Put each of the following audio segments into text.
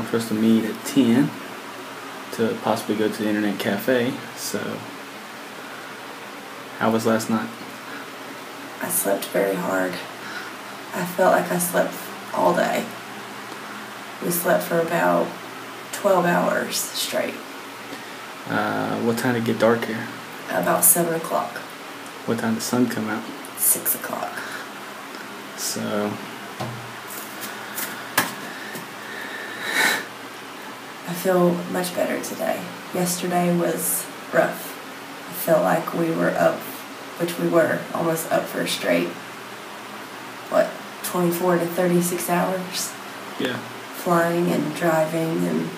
for us to meet at 10 to possibly go to the internet cafe. So, how was last night? I slept very hard. I felt like I slept all day. We slept for about 12 hours straight. What time did it get dark here? About 7 o'clock. What time did the sun come out? 6 o'clock. So, I feel much better today. Yesterday was rough. I felt like we were up, which we were, almost up for a straight, 24 to 36 hours? yeah. Flying and driving and...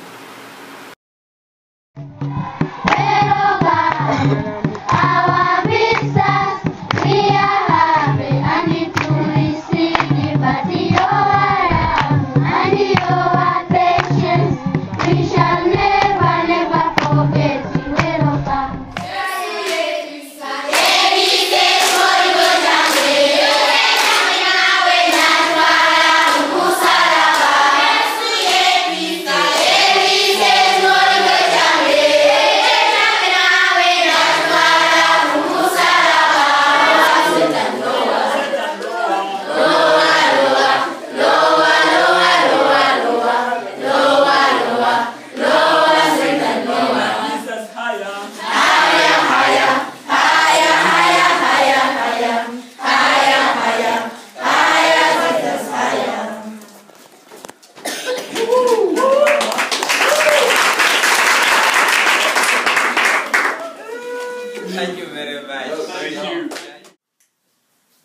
Thank you very much. Thank you.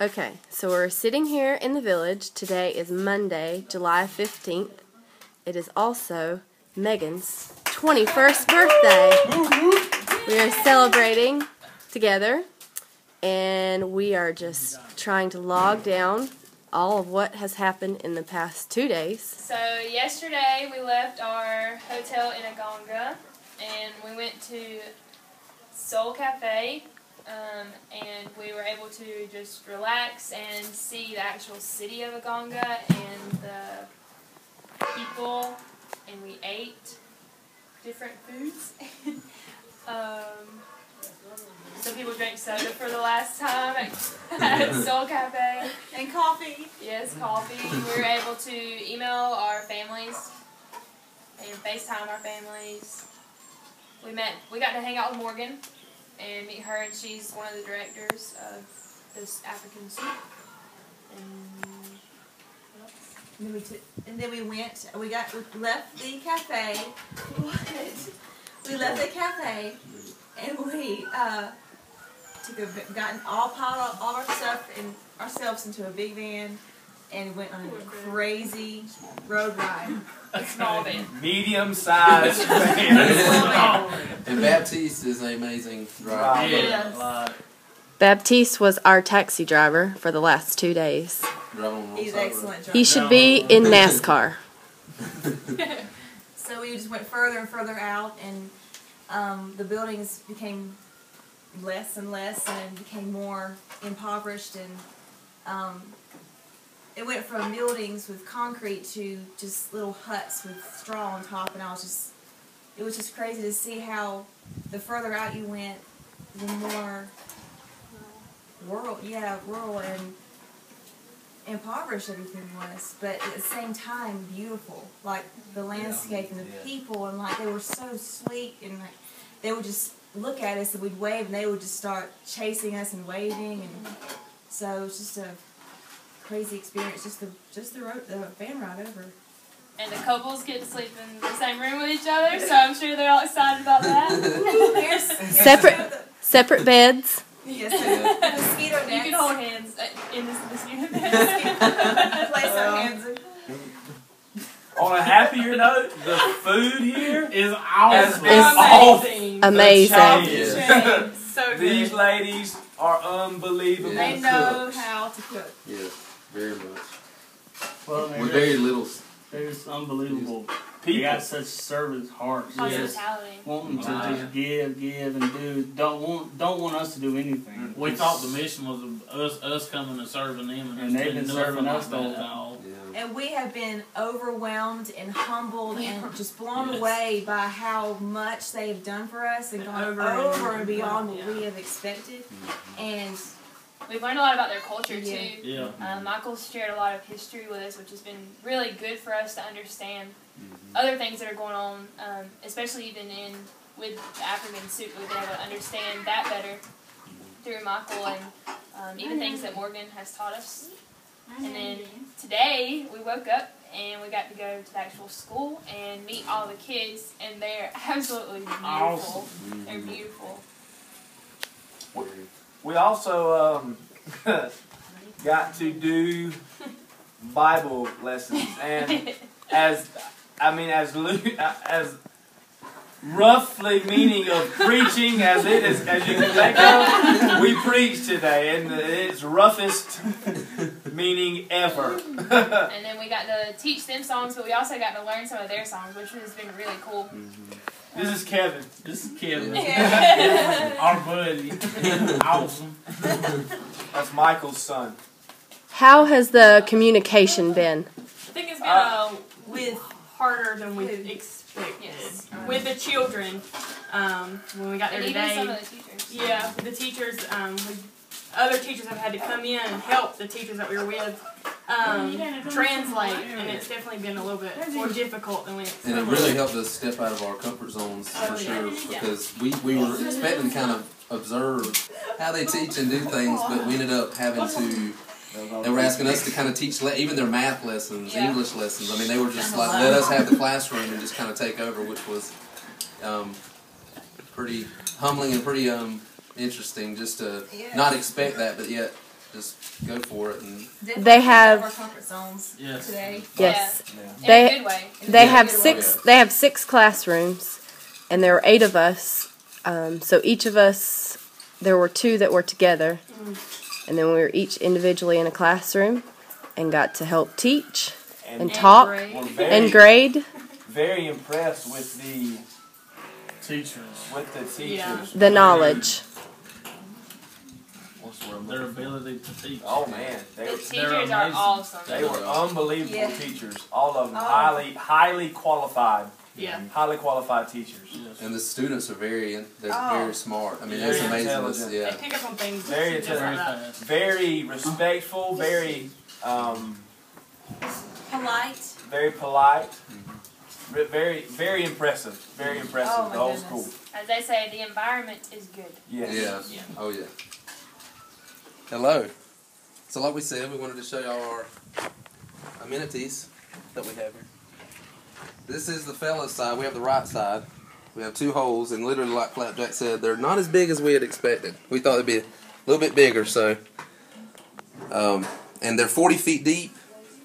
Okay, so we're sitting here in the village. Today is Monday, July 15th. It is also Megan's 21st birthday. We are celebrating together, and we are just trying to log down all of what has happened in the past 2 days. So yesterday we left our hotel in Uganda, and we went to Soul Cafe, and we were able to just relax and see the actual city of Uganda and the people, and we ate different foods. Some people drank soda for the last time at Soul Cafe. And coffee. Yes, coffee. We were able to email our families and FaceTime our families. We got to hang out with Morgan and meet her, and she's one of the directors of this African soup. And then we went. We left the cafe. What? We left the cafe, and we got all our stuff and ourselves into a big van, and went on a crazy road ride. A small van. Medium-sized van. And Baptiste is an amazing driver. Yes. Baptiste was our taxi driver for the last 2 days. He's an excellent driver. He should be in NASCAR. So we just went further and further out, and the buildings became less and less, and became more impoverished, and it went from buildings with concrete to just little huts with straw on top, and it was just crazy to see how the further out you went, the more rural and impoverished everything was, but at the same time beautiful, like the landscape and the people, and like they were so sweet, and like they would just look at us and we'd wave, and they would just start chasing us and waving, and so it was just a crazy experience, just the van ride over. And the couples get to sleep in the same room with each other, so I'm sure they're all excited about that. Separate beds. Yes, mosquito nets. You can hold hands in this mosquito net. Place our hands in. On a happier note, the food here is awesome. Amazing. Amazing. So good. These ladies are unbelievable. They know how to cook. Yes, very much. Well, With very little. they're just unbelievable. People. They got such servant hearts. Hospitality. Wanting to just give and do. Don't want us to do anything. We thought the mission was us coming and serving them, And they've been serving us the whole time. Yeah. And we have been overwhelmed and humbled and just blown away by how much they have done for us and gone over and beyond what we have expected. And we've learned a lot about their culture too. Yeah. Michael's shared a lot of history with us, which has been really good for us to understand other things that are going on, especially even with the African soup. We've been able to understand that better through Michael and even things that Morgan has taught us. And then today we woke up and we got to go to the actual school and meet all the kids, and they're absolutely beautiful. Awesome. They're beautiful. We also got to do Bible lessons, and as roughly meaning of preaching as it is, as you can think of, we preached today in its roughest meaning ever. And then we got to teach them songs, but we also got to learn some of their songs, which has been really cool. This is Kevin. This is Kevin. Our buddy. Awesome. That's Michael's son. How has the communication been? I think it's been harder than we expected. Yes. With the children, when we got there And today. even some of the teachers. Yeah, the teachers, other teachers have had to come in and help the teachers that we were with translate, and it's definitely been a little bit more difficult than we expected. And it really helped us step out of our comfort zones for sure, because we were expecting to kind of observe how they teach and do things, but we ended up having to. They were asking us to kind of teach even their math lessons, English lessons. I mean, they were just like, let us have the classroom and just kind of take over, which was pretty humbling and pretty interesting, just to not expect that, but yet just go for it. And They have our comfort zones today. Yes. In a good way. They have six. They have 6 classrooms, and there were 8 of us. So each of us, there were 2 that were together, and then we were each individually in a classroom, and got to help teach and talk and grade. Very impressed with the teachers. teachers. The knowledge. What's the word? Their ability to teach. Oh man, The teachers are awesome. They were unbelievable teachers. All of them highly qualified. Yeah. Highly qualified teachers. the students are very smart. I mean, it's Very amazing. intelligent. They pick up on things. Very just like intelligent. that. Very respectful. Very Polite. very polite. Very impressive. Very impressive. Oh, my the whole goodness. school. As they say, the environment is good. Yes. Yeah. Oh yeah. Hello. So like we said, we wanted to show y'all our amenities that we have here. This is the fellas side. We have the right side. We have 2 holes, and literally, like Flapjack said, they're not as big as we had expected. We thought they'd be a little bit bigger, so. And they're 40 feet deep,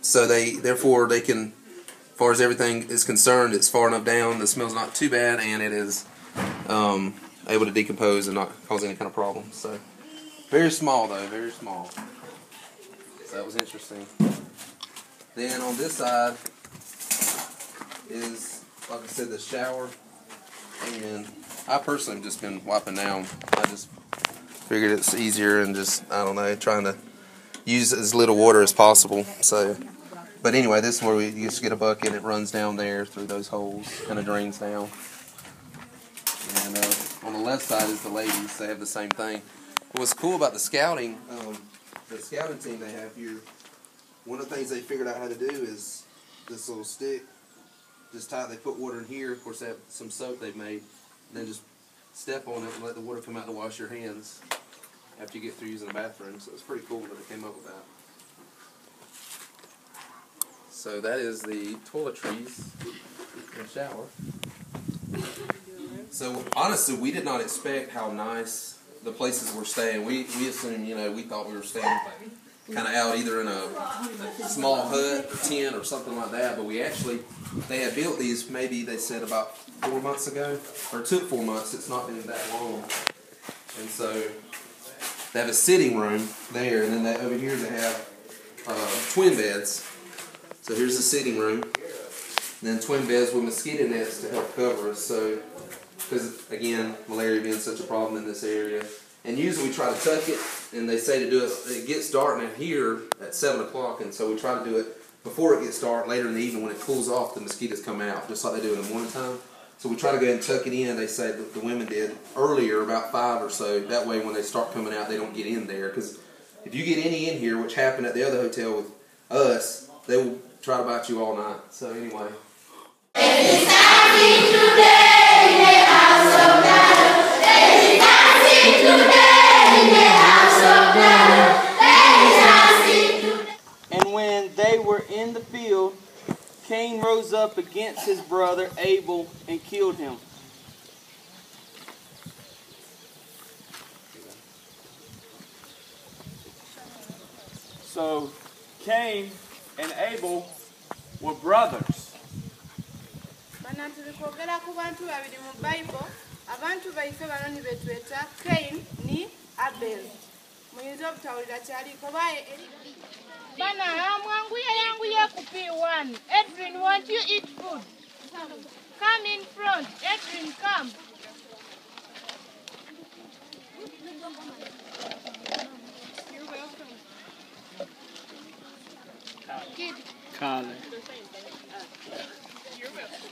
so therefore they can, as far as everything is concerned, it's far enough down. The smell's not too bad, and it is able to decompose and not cause any kind of problems. So very small though, very small. So that was interesting. Then on this side is, like I said, the shower. And I personally have just been wiping down. I just figured it's easier and just, I don't know, trying to use as little water as possible. So, but anyway, this is where we just get a bucket. It runs down there through those holes and it drains down. And on the left side is the ladies. They have the same thing. What's cool about the scouting team they have here, one of the things they figured out how to do is this little stick. Just they put water in here. Of course, they have some soap they've made. And then just step on it and let the water come out to wash your hands after you get through using the bathroom. So it's pretty cool that they came up with that. So that is the toiletries and shower. So honestly, we did not expect how nice the places we're staying. We assumed, we thought we were staying kind of out either in a small hut or tent or something like that, but they had built these, maybe they said about 4 months ago, or it took 4 months. It's not been that long. And so they have a sitting room there, and then over here they have twin beds. So here's the sitting room, and then twin beds with mosquito nets to help cover us. So, because again, malaria being such a problem in this area. And usually we try to tuck it, and they say to do it, it gets dark now here at 7 o'clock, and so we try to do it before it gets dark, later in the evening when it cools off, the mosquitoes come out, just like they do in the morning time. So we try to go ahead and tuck it in, they say that the women did, earlier, about 5 or so. That way when they start coming out, they don't get in there. Because if you get any in here, which happened at the other hotel with us, they will try to bite you all night. So anyway. And when they were in the field, Cain rose up against his brother Abel and killed him. So Cain and Abel were brothers. Kwogera ku bantu babiri mu Bible, abantu baife bano nibetweta Cain ni Abel. Muyinza obutawulira kyaliko baye bana yanguye ku P1. Edwin, want you eat food? Come in front. Edwin, come. You're welcome. Kid. Colin. You're welcome.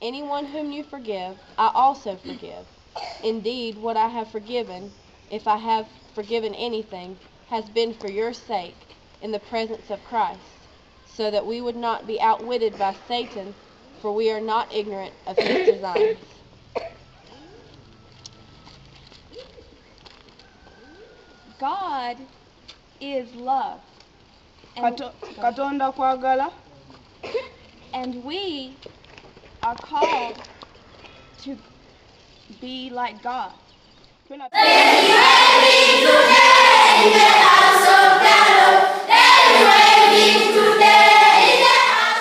Anyone whom you forgive, I also forgive. Indeed, what I have forgiven, if I have forgiven anything, has been for your sake, in the presence of Christ, so that we would not be outwitted by Satan, for we are not ignorant of his designs. God is love. Katonda kwagala. And we are called to be like God.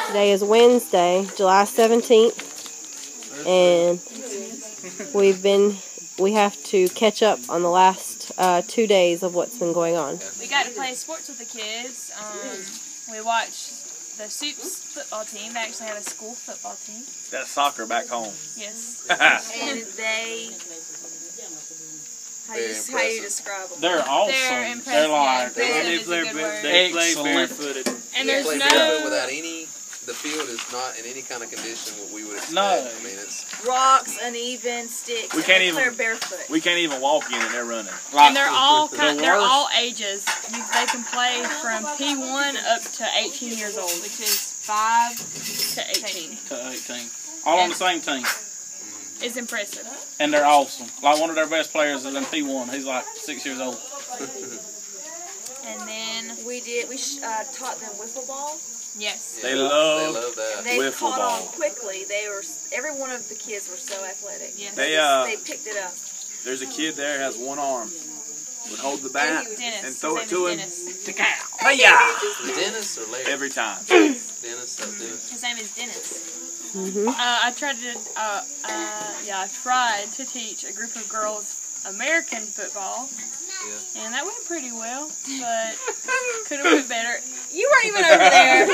Today is Wednesday, July 17th, and we have to catch up on the last 2 days of what's been going on. We got to play sports with the kids. We watched the Soups football team. They actually have a school football team. That's soccer back home. Yes. And they, how do you describe them? They're awesome. They're impressive. They're like, They play barefooted. And there's play no... barefoot without any, the field is not in any kind of condition what we would expect. No. I mean, it's Rocks, uneven, sticks. We can't and even- they're barefoot. We can't even walk in it, they're running. And they're all ages. They can play from P1 up to 18 years old, which is 5 to 18. All on the same team. It's impressive. And they're awesome. Like one of their best players is in P1. He's like 6 years old. And then we taught them wiffle ball. yes, They love that. They wiffle caught ball. on quickly. Every one of the kids were so athletic. yes. They picked it up. There's a kid there has one arm. Would hold the bat Dennis. and throw it His to name him. is Hiya! Dennis or Larry? Every time. Dennis, that's Dennis. His name is Dennis. Mm-hmm. I tried to teach a group of girls American football, and that went pretty well, but could have went better. You weren't even over there.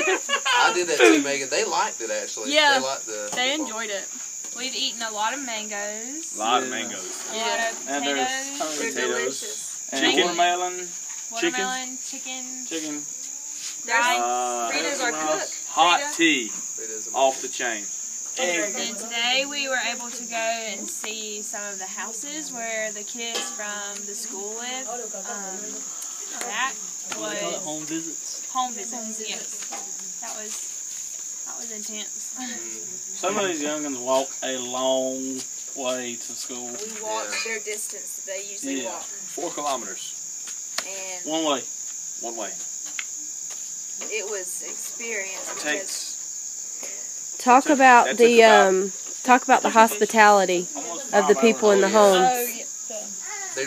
I did that too, Megan. They liked it actually. Yeah, they liked they enjoyed it. We've eaten a lot of mangoes. A lot of mangoes. A lot of And potatoes. They're delicious. And Chicken. watermelon. Watermelon, chicken. Fritos are cooked. Hot tea It off the chain. And today we were able to go and see some of the houses where the kids from the school live. That was Home visits. home visits. Yes, that was intense. Some of these youngins walk a long way to school. We walked their distance that they usually walk. 4 kilometers. And One way. One way. it was experience It because takes. Talk about the hospitality of the people in the homes. They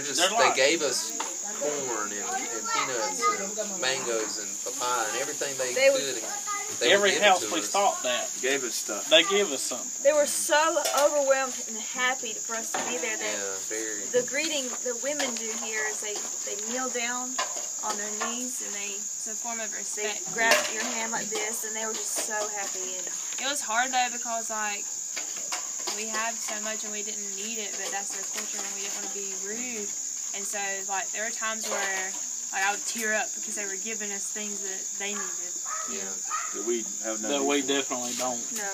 gave us corn and peanuts and mangoes and papaya and everything they could. Every house we stopped at gave us stuff. They give us something. they were so overwhelmed and happy for us to be there that the greeting the women do here is they kneel down on their knees and It's a form of they respect. grab your hand like this and they were just so happy. And It was hard though because like we have so much and we didn't need it, but that's their culture and we didn't want to be rude. And so like there were times where like I would tear up because they were giving us things that they needed. Yeah. That we have That we definitely don't. No.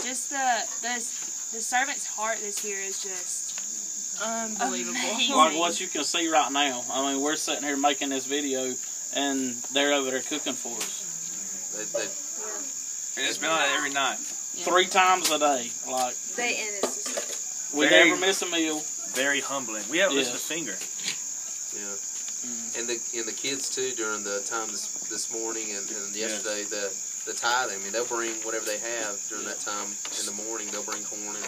Just the servant's heart this year is just unbelievable. Like what you can see right now. I mean, we're sitting here making this video, and they're over there cooking for us. And it's been on every night. 3 times a day. Like we never miss a meal. Very humbling. We haven't missed a finger. Yeah. And the kids too during the time this morning and yesterday the tithing. I mean, they'll bring whatever they have during that time in the morning. They'll bring corn and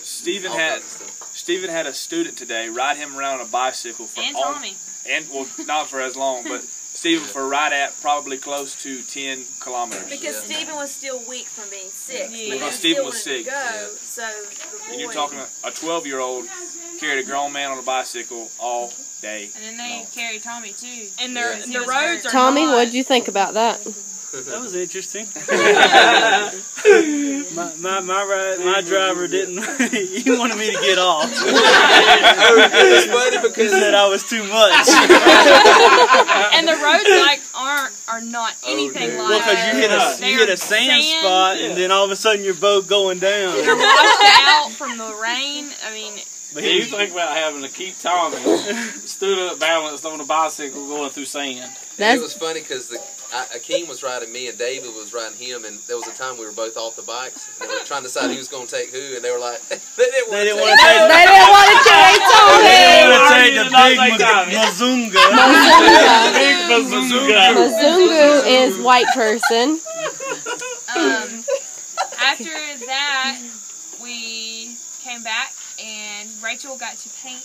Stephen all had kinds of stuff. Stephen had a student today ride him around on a bicycle for And Tommy. Well, not for as long, but Stephen for right at probably close to 10 kilometers. Because Stephen was still weak from being sick. Yeah. But Because he Stephen still was wanted sick. to go, Yeah. so the boy, And you're talking a 12-year-old carried a grown man on a bicycle all day. And then they carry Tommy too. And Yeah. the roads are Tommy, not, what'd you think about that? That was interesting. my driver didn't. He wanted me to get off. It's funny He because said I was too much. and the roads like are not anything dude. like. Well, because you hit a sand spot, and then all of a sudden your boat going down. They're washed out from the rain. I mean, But you think about having to keep Tommy stood up balanced on a bicycle going through sand. it was funny because Akeem was riding me and David was riding him, and there was a time we were both off the bikes and they were trying to decide who was going to take who, and they were like, they didn't want to take. They didn't want to take Tommy. They want to take the big Mazunga. Big Mazunga. Mazungu is white person. After that, we came back and Rachel got to paint.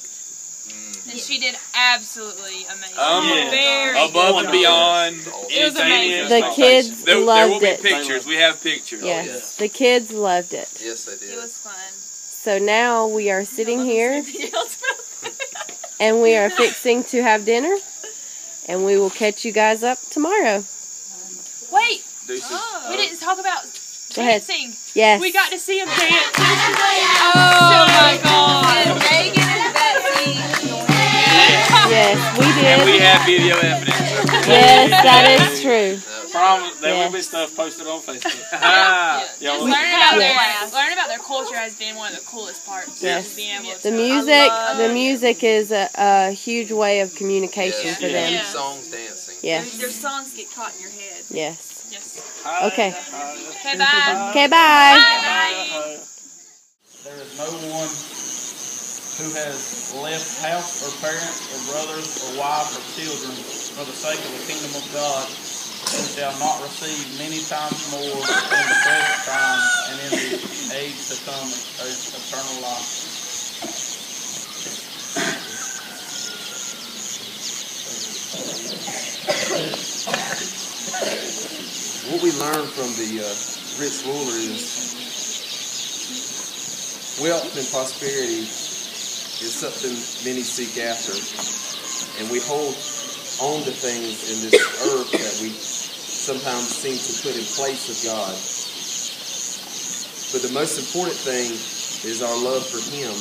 And she did absolutely amazing. very Above and beyond It was amazing. The kids there will loved be it. pictures. We have pictures. Yes, the kids loved it. Yes, they did. It was fun. So now we are sitting here and we are fixing to have dinner, and we will catch you guys up tomorrow. Wait, Deuces. we didn't talk about Go ahead. dancing. Yes. We got to see him dance. oh my God! and Megan and Betsy. Yes, we did. And we have video evidence. Yes, that is true. Promise, there will be Yes. stuff posted on Facebook. Just Y'all learning about their culture has been one of the coolest parts. Yes. Just being able to The music is a huge way of communication for them. Yeah. Songs, dancing. Yes. Their songs get caught in your head. Yes. Yes. Okay. Okay, bye. Okay, bye. Bye. There is no one who has left house or parents or brothers or wife or children for the sake of the kingdom of God, who shall not receive many times more in the present time and in the age to come eternal life. What we learn from the rich ruler is wealth and prosperity is something many seek after, and we hold on to things in this earth that we sometimes seem to put in place of God. But the most important thing is our love for Him